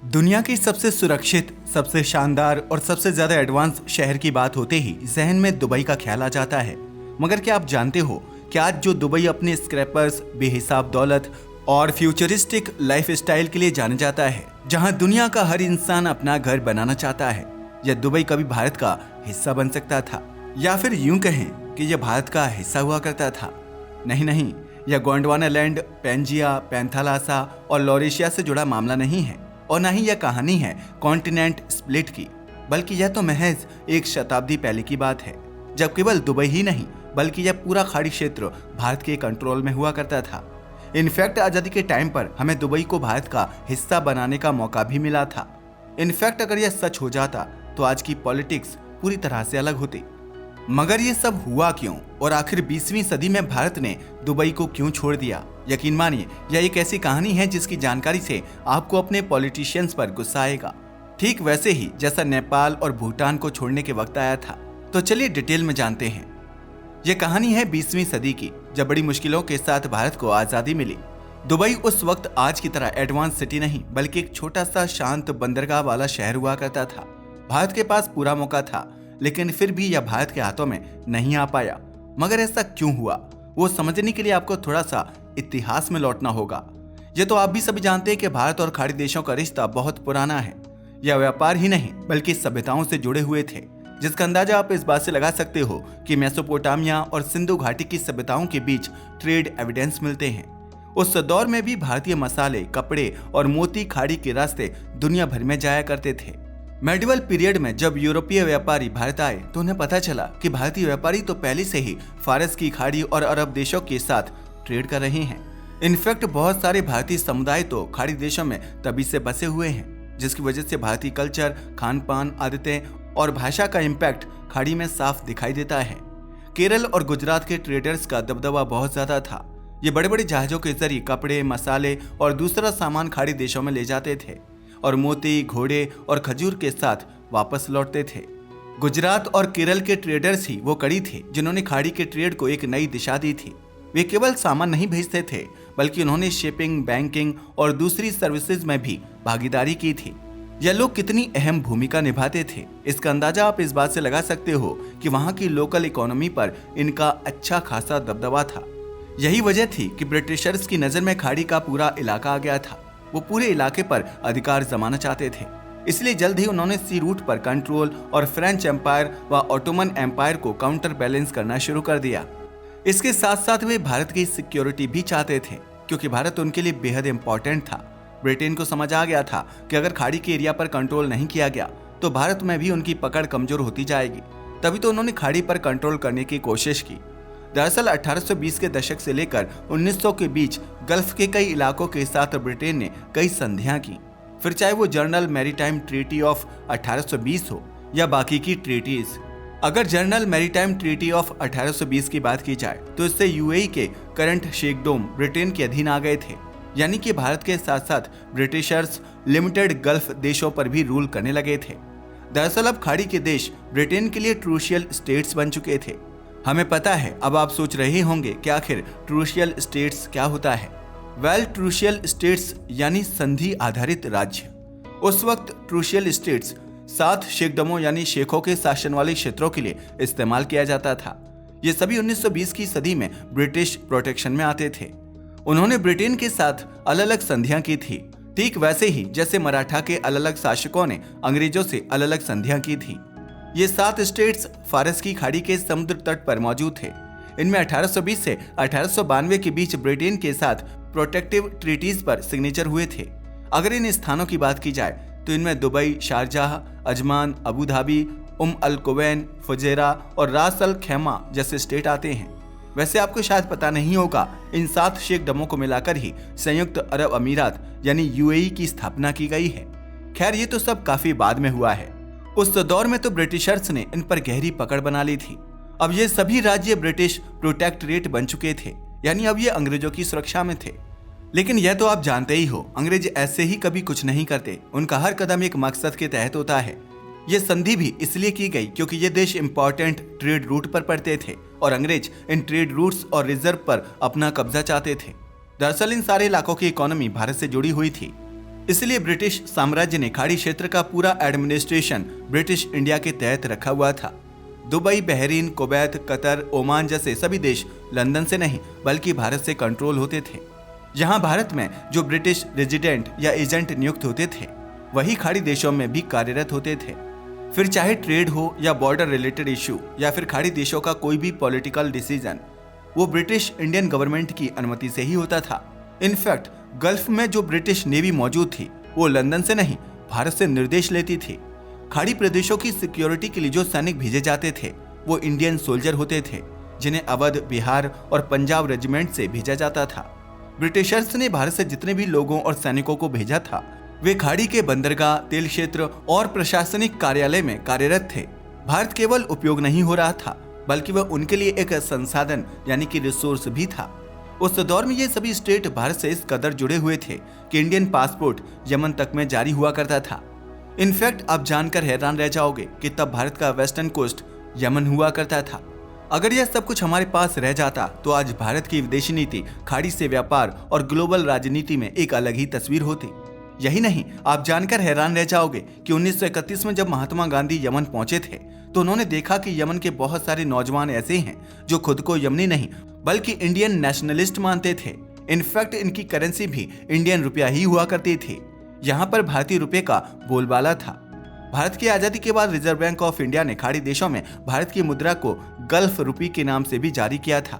दुनिया की सबसे सुरक्षित, सबसे शानदार और सबसे ज्यादा एडवांस शहर की बात होते ही जहन में दुबई का ख्याल आ जाता है। मगर क्या आप जानते हो कि आज जो दुबई अपने स्क्रैपर्स, बेहिसाब दौलत और फ्यूचरिस्टिक लाइफस्टाइल के लिए जाना जाता है, जहां दुनिया का हर इंसान अपना घर बनाना चाहता है। यह दुबई कभी भारत का हिस्सा बन सकता था, या फिर यूं कहें कि यह भारत का हिस्सा हुआ करता था। नहीं, यह गोंडवाना लैंड, पेंजिया, पैंथालासा और लॉरेशिया से जुड़ा मामला नहीं है, और न ही यह कहानी है कॉन्टिनेंट स्प्लिट की, बल्कि यह तो महज एक शताब्दी पहले की बात है, जब केवल दुबई ही नहीं बल्कि यह पूरा खाड़ी क्षेत्र भारत के कंट्रोल में हुआ करता था। इनफैक्ट आजादी के टाइम पर हमें दुबई को भारत का हिस्सा बनाने का मौका भी मिला था। इनफैक्ट अगर यह सच हो जाता तो आज की पॉलिटिक्स पूरी तरह से अलग होती। मगर ये सब हुआ क्यों, और आखिर 20वीं सदी में भारत ने दुबई को क्यों छोड़ दिया? यकीन मानिए, यह एक ऐसी कहानी है जिसकी जानकारी से आपको अपने पॉलिटिशियंस पर गुस्सा आएगा, ठीक वैसे ही जैसा नेपाल और भूटान को छोड़ने के वक्त आया था। तो चलिए डिटेल में जानते हैं। यह कहानी है 20वीं सदी की, जब बड़ी मुश्किलों के साथ भारत को आजादी मिली। दुबई उस वक्त आज की तरह एडवांस सिटी नहीं, बल्कि एक छोटा सा शांत बंदरगाह वाला शहर हुआ करता था। भारत के पास पूरा मौका था, लेकिन फिर भी यह भारत के हाथों में नहीं आ पाया। मगर ऐसा क्यों हुआ, वो समझने के लिए आपको थोड़ा सा इतिहास में लौटना होगा। ये तो आप भी सभी जानते हैं कि भारत और खाड़ी देशों का रिश्ता बहुत पुराना है। यह व्यापार ही नहीं बल्कि सभ्यताओं से जुड़े हुए थे, जिसका अंदाजा आप इस बात से लगा सकते हो कि मेसोपोटामिया और सिंधु घाटी की सभ्यताओं के बीच ट्रेड एविडेंस मिलते हैं। उस दौर में भी भारतीय मसाले, कपड़े और मोती खाड़ी के रास्ते दुनिया भर में जाया करते थे। मेडिवल पीरियड में जब यूरोपीय व्यापारी भारत आए तो उन्हें पता चला कि भारतीय व्यापारी तो पहले से ही फारस की खाड़ी और अरब देशों के साथ ट्रेड कर रहे हैं। इनफैक्ट बहुत सारे भारतीय समुदाय तो खाड़ी देशों में तभी से बसे हुए हैं, जिसकी वजह से भारतीय कल्चर, खान पान, आदतें और भाषा का इम्पैक्ट खाड़ी में साफ दिखाई देता है। केरल और गुजरात के ट्रेडर्स का दबदबा बहुत ज्यादा था। ये बड़े बड़े जहाजों के जरिए कपड़े, मसाले और दूसरा सामान खाड़ी देशों में ले जाते थे और मोती, घोड़े और खजूर के साथ वापस लौटते थे। गुजरात और केरल के ट्रेडर्स ही वो कड़ी थे जिन्होंने खाड़ी के ट्रेड को एक नई दिशा दी थी। वे केवल सामान नहीं भेजते थे, बल्कि उन्होंने शिपिंग, बैंकिंग और दूसरी सर्विसेज में भी भागीदारी की थी। यह लोग कितनी अहम भूमिका निभाते थे, इसका अंदाजा आप इस बात से लगा सकते हो कि वहां की लोकल इकोनॉमी पर इनका अच्छा खासा दबदबा था। यही वजह थी कि ब्रिटिशर्स की नजर में खाड़ी का पूरा इलाका आ गया था। वो पूरे इलाके पर अधिकार जमाना चाहते थे, इसलिए जल्द ही उन्होंने सी रूट पर कंट्रोल और फ्रेंच एम्पायर व ऑटोमन एम्पायर को काउंटर बैलेंस करना शुरू कर दिया। इसके साथ साथ वे भारत की सिक्योरिटी भी चाहते थे, क्योंकि भारत उनके लिए बेहद इंपॉर्टेंट था। ब्रिटेन को समझ आ गया था कि अगर खाड़ी के एरिया पर कंट्रोल नहीं किया गया तो भारत में भी उनकी पकड़ कमजोर होती जाएगी। तभी तो उन्होंने खाड़ी पर कंट्रोल करने की कोशिश की। दरअसल 1820 के दशक से लेकर 1900 के बीच गल्फ के कई इलाकों के साथ ब्रिटेन ने कई संधियां की, फिर चाहे वो जर्नल मैरीटाइम ट्रीटी ऑफ 1820 हो या बाकी की ट्रीटीज। अगर जर्नल मैरीटाइम ट्रीटी ऑफ 1820 की बात की जाए तो इससे यूएई के करंट शेखडोम ब्रिटेन के अधीन आ गए थे, यानी कि भारत के साथ साथ ब्रिटिशर्स लिमिटेड गल्फ देशों पर भी रूल करने लगे थे। दरअसल अब खाड़ी के देश ब्रिटेन के लिए ट्रूशियल स्टेट्स बन चुके थे। हमें पता है, अब आप सोच रहे होंगे कि आखिर ट्रूशियल स्टेट्स क्या होता है। वेल, ट्रूशियल स्टेट्स यानी संधि आधारित राज्य। उस वक्त ट्रूशियल स्टेट्स 7 शेखडमों यानी शेखों के शासन वाले क्षेत्रों के लिए इस्तेमाल किया जाता था। ये सभी 1920 की सदी में ब्रिटिश प्रोटेक्शन में आते थे। उन्होंने ब्रिटेन के साथ अलग अलग संधियां की थी, ठीक वैसे ही जैसे मराठा के अलग अलग शासकों ने अंग्रेजों से अलग अलग संधियां की थी। ये 7 स्टेट्स फारस की खाड़ी के समुद्र तट पर मौजूद थे। इनमें 1820 से 1892 के बीच ब्रिटेन के साथ प्रोटेक्टिव ट्रीटीज पर सिग्नेचर हुए थे। अगर इन स्थानों की बात की जाए तो इनमें Dubai, Sharjah, Ajman, Abu Dhabi, Al Quwain, Fujairah और रास अल खैमा जैसे स्टेट आते हैं। वैसे आपको शायद पता नहीं होगा, इन 7 शेखडमों को मिलाकर ही संयुक्त अरब अमीरात यानी यूएई की स्थापना की गई है। खैर, ये तो सब काफी बाद में हुआ है। उस दौर में तो ब्रिटिशर्स ने इन पर गहरी पकड़ बना ली थी। अब ये सभी राज्य ब्रिटिश प्रोटेक्टरेट बन चुके थे, यानी अब ये अंग्रेजों की सुरक्षा में थे। लेकिन यह तो आप जानते ही हो, अंग्रेज ऐसे ही कभी कुछ नहीं करते। उनका हर कदम एक मकसद के तहत होता है। ये संधि भी इसलिए की गई क्योंकि ये देश इंपॉर्टेंट ट्रेड रूट पर पड़ते थे और अंग्रेज इन ट्रेड रूट्स और रिजर्व पर अपना कब्जा चाहते थे। दरअसल इन सारे इलाकों की इकोनॉमी भारत से जुड़ी हुई थी। इसलिए ब्रिटिश साम्राज्य ने खाड़ी क्षेत्र का पूरा एडमिनिस्ट्रेशन ब्रिटिश इंडिया के तहत रखा हुआ था। Dubai, Bahrain, Kuwait, Qatar, Oman जैसे सभी देश लंदन से नहीं बल्कि भारत से कंट्रोल होते थे। यहाँ भारत में जो ब्रिटिश रेजिडेंट या एजेंट नियुक्त होते थे वही खाड़ी देशों में भी कार्यरत होते थे। फिर चाहे ट्रेड हो या बॉर्डर रिलेटेड इश्यू या फिर खाड़ी देशों का कोई भी पॉलिटिकल डिसीजन, वो ब्रिटिश इंडियन गवर्नमेंट की अनुमति से ही होता था। इनफैक्ट गल्फ में जो ब्रिटिश नेवी मौजूद थी वो लंदन से नहीं भारत से निर्देश लेती थी। खाड़ी प्रदेशों की सिक्योरिटी के लिए जो सैनिक भेजे जाते थे वो इंडियन सोल्जर होते थे, जिन्हें अवध, बिहार और पंजाब रेजिमेंट से भेजा जाता था। ब्रिटिशर्स ने भारत से जितने भी लोगों और सैनिकों को भेजा था वे खाड़ी के बंदरगाह, तेल क्षेत्र और प्रशासनिक कार्यालय में कार्यरत थे। भारत केवल उपयोग नहीं हो रहा था बल्कि वह उनके लिए एक संसाधन यानी कि रिसोर्स भी था। उस दौर में ये सभी स्टेट भारत से इस कदर जुड़े हुए थे कि इंडियन पासपोर्ट यमन तक में जारी हुआ करता था। इनफैक्ट आप जानकर हैरान रह जाओगे कि तब भारत का वेस्टर्न कोस्ट यमन हुआ करता था। अगर यह सब कुछ हमारे पास रह जाता तो आज भारत की विदेशी नीति, खाड़ी से व्यापार और ग्लोबल राजनीति में एक अलग ही तस्वीर होती। यही नहीं, आप जानकर हैरान रह जाओगे कि 1931 में जब महात्मा गांधी यमन पहुंचे थे तो उन्होंने देखा कि यमन के बहुत सारे नौजवान ऐसे हैं जो खुद को यमनी नहीं बल्कि इंडियन नेशनलिस्ट मानते थे। इनफैक्ट इनकी करेंसी भी इंडियन रुपया ही हुआ करती थी। यहाँ पर भारतीय रुपये का बोलबाला था। भारत की आजादी के बाद रिजर्व बैंक ऑफ इंडिया ने खाड़ी देशों में भारत की मुद्रा को गल्फ रुपी के नाम से भी जारी किया था।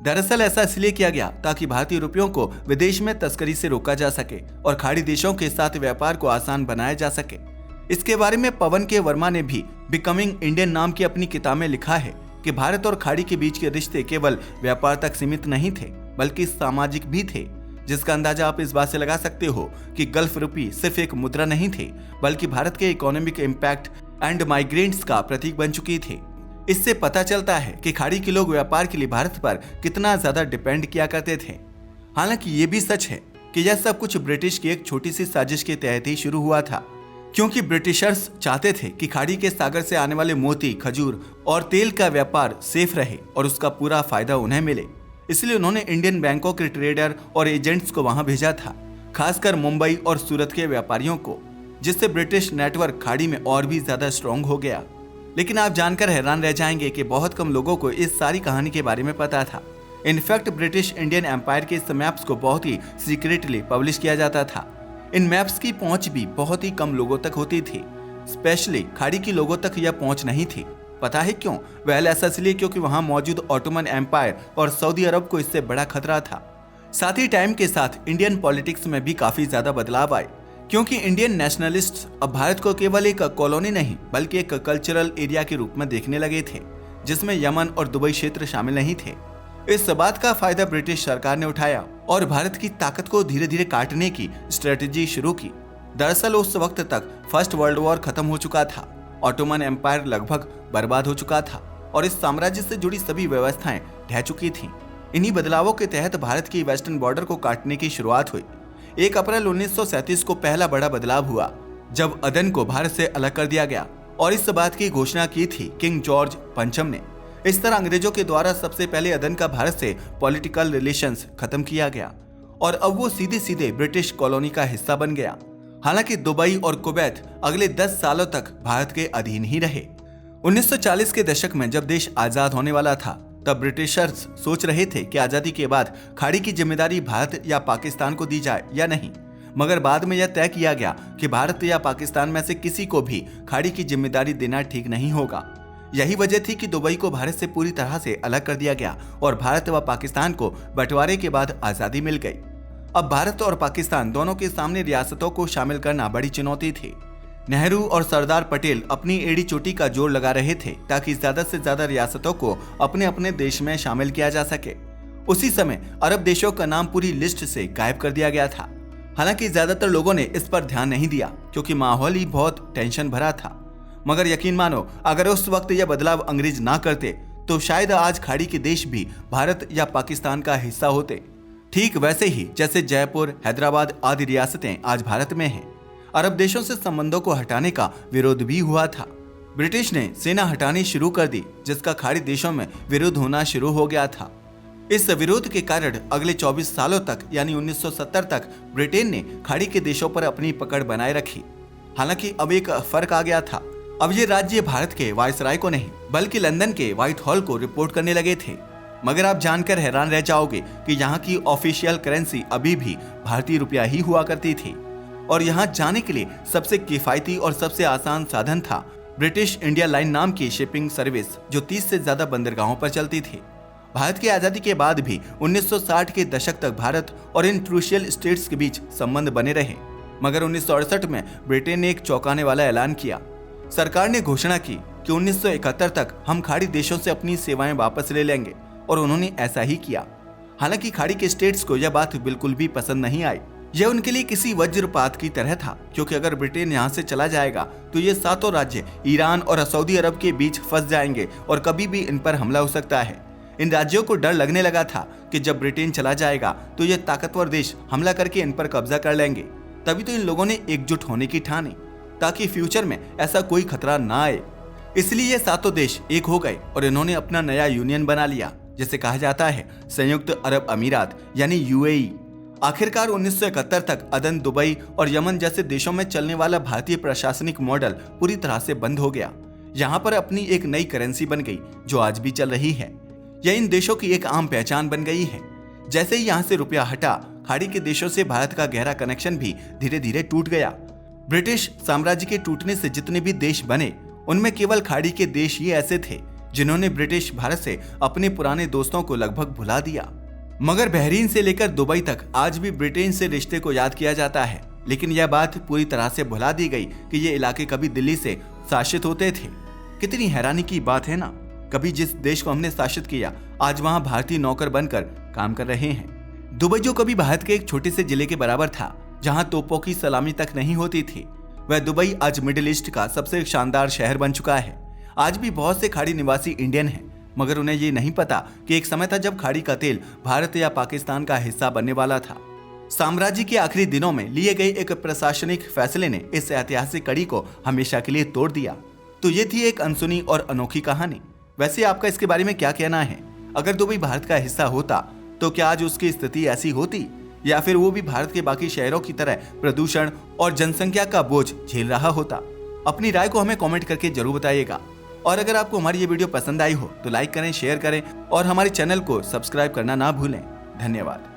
दरअसल ऐसा इसलिए किया गया ताकि भारतीय रुपयों को विदेश में तस्करी से रोका जा सके और खाड़ी देशों के साथ व्यापार को आसान बनाया जा सके। इसके बारे में पवन के वर्मा ने भी बिकमिंग इंडियन नाम की अपनी किताब में लिखा है कि भारत और खाड़ी के बीच के रिश्ते केवल व्यापार तक सीमित नहीं थे बल्कि सामाजिक भी थे, जिसका अंदाजा आप इस बात से लगा सकते हो कि गल्फ रुपी सिर्फ एक मुद्रा नहीं थी बल्कि भारत के इकोनॉमिक इम्पैक्ट एंड माइग्रेंट्स का प्रतीक बन चुकी थी। इससे पता चलता है कि खाड़ी के लोग व्यापार के लिए भारत पर कितना ज्यादा डिपेंड किया करते थे। हालांकि ये भी सच है कि यह सब कुछ ब्रिटिश की एक छोटी सी साजिश के तहत ही शुरू हुआ था, क्योंकि ब्रिटिशर्स चाहते थे कि खाड़ी के सागर से आने वाले मोती, खजूर और तेल का व्यापार सेफ रहे और उसका पूरा फायदा उन्हें मिले। इसलिए उन्होंने इंडियन बैंकों के ट्रेडर और एजेंट्स को वहां भेजा था, खासकर मुंबई और सूरत के व्यापारियों को, जिससे ब्रिटिश नेटवर्क खाड़ी में और भी ज्यादा स्ट्रॉन्ग हो गया। लेकिन आप जानकर हैरान रह जाएंगे कि बहुत कम लोगों को इस सारी कहानी के बारे में पता था। इनफैक्ट ब्रिटिश इंडियन एम्पायर के इस मैप्स को बहुत ही सीक्रेटली पब्लिश किया जाता था। इन मैप्स की पहुंच भी बहुत ही कम लोगों तक होती थी, स्पेशली खाड़ी के लोगों तक यह पहुंच नहीं थी। पता है क्यों? वेल ऐसा इसलिए क्योंकि वहां मौजूद ऑटोमन एम्पायर और सऊदी अरब को इससे बड़ा खतरा था। साथ ही टाइम के साथ इंडियन पॉलिटिक्स में भी काफी ज्यादा बदलाव आए, क्योंकि इंडियन नेशनलिस्ट्स अब भारत को केवल एक कॉलोनी नहीं बल्कि एक कल्चरल एरिया के रूप में देखने लगे थे, जिसमें यमन और दुबई क्षेत्र शामिल नहीं थे। इस बात का फायदा ब्रिटिश सरकार ने उठाया और भारत की ताकत को धीरे धीरे काटने की स्ट्रेटेजी शुरू की। दरअसल उस वक्त तक फर्स्ट वर्ल्ड वॉर खत्म हो चुका था, ऑटोमन एम्पायर लगभग बर्बाद हो चुका था और इस साम्राज्य से जुड़ी सभी व्यवस्थाएं ढह चुकी थीं। इन्हीं बदलावों के तहत भारत की वेस्टर्न बॉर्डर को काटने की शुरुआत हुई। 1 अप्रैल 1937 को पहला बड़ा बदलाव हुआ जब अदन को भारत से अलग कर दिया गया और इस बात की घोषणा की थी किंग जॉर्ज पंचम ने। इस तरह अंग्रेजों के द्वारा सबसे पहले अदन का भारत से पॉलिटिकल रिलेशंस खत्म किया गया और अब वो सीधे सीधे ब्रिटिश कॉलोनी का हिस्सा बन गया। हालांकि दुबई और कुवैत अगले 10 सालों तक भारत के अधीन ही रहे। 1940 के दशक में जब देश आजाद होने वाला था तब ब्रिटिशर्स सोच रहे थे कि आजादी के बाद खाड़ी की जिम्मेदारी भारत या पाकिस्तान को दी जाए या नहीं, मगर बाद में यह तय किया गया कि भारत या पाकिस्तान में से किसी को भी खाड़ी की जिम्मेदारी देना ठीक नहीं होगा। यही वजह थी कि दुबई को भारत से पूरी तरह से अलग कर दिया गया और भारत व पाकिस्तान को बंटवारे के बाद आजादी मिल गई। अब भारत और पाकिस्तान दोनों के सामने रियासतों को शामिल करना बड़ी चुनौती थी। नेहरू और सरदार पटेल अपनी एड़ी चोटी का जोर लगा रहे थे ताकि ज्यादा से ज्यादा रियासतों को अपने अपने देश में शामिल किया जा सके। उसी समय अरब देशों का नाम पूरी लिस्ट से गायब कर दिया गया था। हालांकि ज्यादातर लोगों ने इस पर ध्यान नहीं दिया क्योंकि माहौल ही बहुत टेंशन भरा था। मगर यकीन मानो, अगर उस वक्त यह बदलाव अंग्रेज ना करते तो शायद आज खाड़ी के देश भी भारत या पाकिस्तान का हिस्सा होते, ठीक वैसे ही जैसे जयपुर, हैदराबाद आदि रियासतें आज भारत में हैं। अरब देशों से संबंधों को हटाने का विरोध भी हुआ था। ब्रिटिश ने सेना हटानी शुरू कर दी, जिसका खाड़ी देशों में विरोध होना शुरू हो गया था। इस विरोध के कारण अगले 24 सालों तक यानी 1970 तक ब्रिटेन ने खाड़ी के देशों पर अपनी पकड़ बनाए रखी। हालांकि अब एक फर्क आ गया था। अब ये राज्य भारत के वायसराय को नहीं बल्कि लंदन के व्हाइट हॉल को रिपोर्ट करने लगे थे। मगर आप जानकर हैरान रह जाओगे कि यहाँ की ऑफिशियल करेंसी अभी भी भारतीय रुपया ही हुआ करती थी और यहाँ जाने के लिए सबसे किफायती और सबसे आसान साधन था ब्रिटिश इंडिया लाइन नाम की शिपिंग सर्विस, जो 30 से ज्यादा बंदरगाहों पर चलती थी। भारत की आजादी के बाद भी 1960 के दशक तक भारत और इन क्रूशियल स्टेट्स के बीच संबंध बने रहे। मगर 1968 में ब्रिटेन ने एक चौंकाने वाला ऐलान किया। सरकार ने घोषणा की कि 1971 तक हम खाड़ी देशों से अपनी सेवाएं वापस ले लेंगे और उन्होंने ऐसा ही किया। हालांकि खाड़ी के स्टेट्स को यह बात बिल्कुल भी पसंद नहीं आई। यह उनके लिए किसी वज्रपात की तरह था, क्योंकि अगर ब्रिटेन यहाँ से चला जाएगा तो ये सातों राज्य ईरान और सऊदी अरब के बीच फंस जाएंगे और कभी भी इन पर हमला हो सकता है। इन राज्यों को डर लगने लगा था कि जब ब्रिटेन चला जाएगा तो ये ताकतवर देश हमला करके इन पर कब्जा कर लेंगे। तभी तो इन लोगों ने एकजुट होने की ठानी ताकि फ्यूचर में ऐसा कोई खतरा ना आए। इसलिए ये सातों देश एक हो गए और इन्होंने अपना नया यूनियन बना लिया, जिसे कहा जाता है संयुक्त अरब अमीरात यानी यूएई। आखिरकार 1971 तक अदन, दुबई और यमन जैसे देशों में चलने वाला भारतीय प्रशासनिक मॉडल पूरी तरह से बंद हो गया। यहाँ पर अपनी एक नई करेंसी बन गई जो आज भी चल रही है। यह इन देशों की एक आम पहचान बन गई है। जैसे ही यहाँ से रुपया हटा, खाड़ी के देशों से भारत का गहरा कनेक्शन भी धीरे धीरे टूट गया। ब्रिटिश साम्राज्य के टूटने से जितने भी देश बने, उनमें केवल खाड़ी के देश ही ऐसे थे जिन्होंने ब्रिटिश भारत से अपने पुराने दोस्तों को लगभग भुला दिया। मगर बहरीन से लेकर दुबई तक आज भी ब्रिटेन से रिश्ते को याद किया जाता है, लेकिन यह बात पूरी तरह से भुला दी गई कि ये इलाके कभी दिल्ली से शासित होते थे। कितनी हैरानी की बात है ना। कभी जिस देश को हमने शासित किया, आज वहां भारतीय नौकर बनकर काम कर रहे हैं। दुबई जो कभी भारत के एक छोटे से जिले के बराबर था, जहां तोपों की सलामी तक नहीं होती थी, वह दुबई आज मिडिल ईस्ट का सबसे शानदार शहर बन चुका है। आज भी बहुत से खाड़ी निवासी इंडियन हैं, मगर उन्हें ये नहीं पता कि एक समय था जब खाड़ी का तेल भारत या पाकिस्तान का हिस्सा बनने वाला था। साम्राज्य के आखिरी दिनों में लिए गए एक प्रशासनिक फैसले ने इस ऐतिहासिक कड़ी को हमेशा के लिए तोड़ दिया। तो ये थी एक अनसुनी और अनोखी कहानी। वैसे आपका इसके बारे में क्या कहना है? अगर दुबई भारत का हिस्सा होता तो क्या आज उसकी स्थिति ऐसी होती, या फिर वो भी भारत के बाकी शहरों की तरह प्रदूषण और जनसंख्या का बोझ झेल रहा होता? अपनी राय को हमें कमेंट करके जरूर बताइएगा। और अगर आपको हमारी ये वीडियो पसंद आई हो तो लाइक करें, शेयर करें और हमारे चैनल को सब्सक्राइब करना ना भूलें। धन्यवाद।